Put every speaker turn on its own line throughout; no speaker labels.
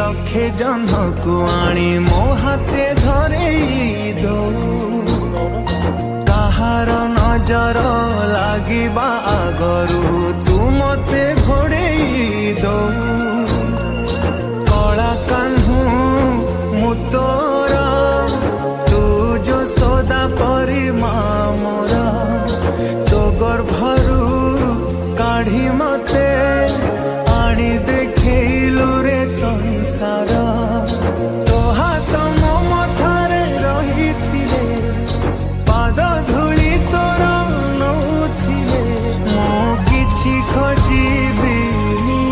लक्षे जह्न को आनी मो हाथे धरेई दो कहार नजर लागिबा आगरू तू मते घोड़ेई दो कला कान्हू मु तोरा तू जो सदा परी मोरा तो गर्भरू काढ़ी मते आनी देखैलु रे संसार तो हाथ मो मथारे रही पाद धूली तोर नौथिले मो किछि खोजिबिनी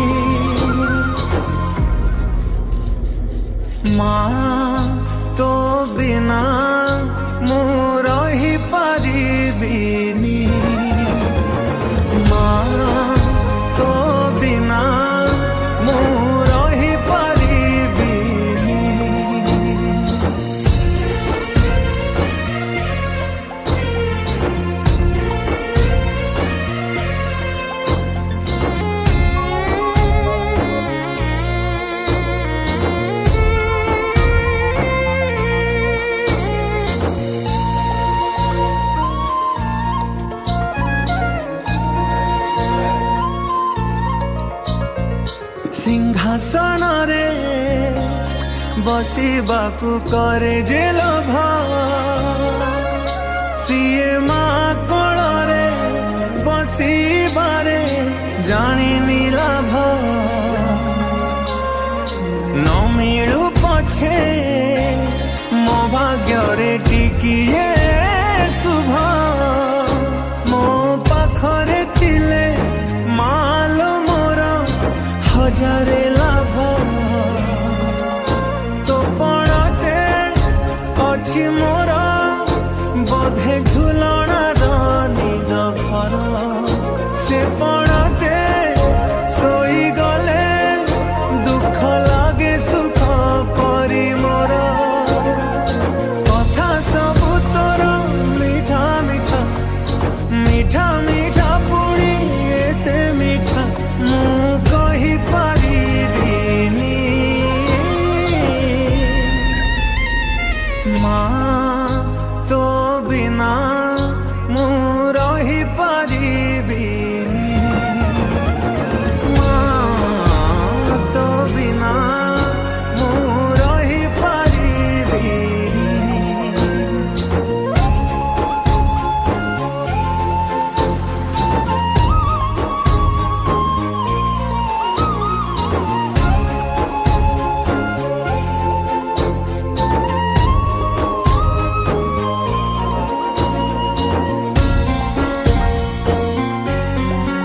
माँ तो बिना मु रही पारिबिनी माँ तो बिना मु रही पारिबिनी। सिंहासन रे बसिबाकू करे जे लोभ सीए माँ कोल रे बसिबारे जानी लाभ न मिलू पछे मो भाग्य रे टिकिए शुभ मो पाखरे थिले माल मोर हजारे लाभ तो पड़ते अच्छी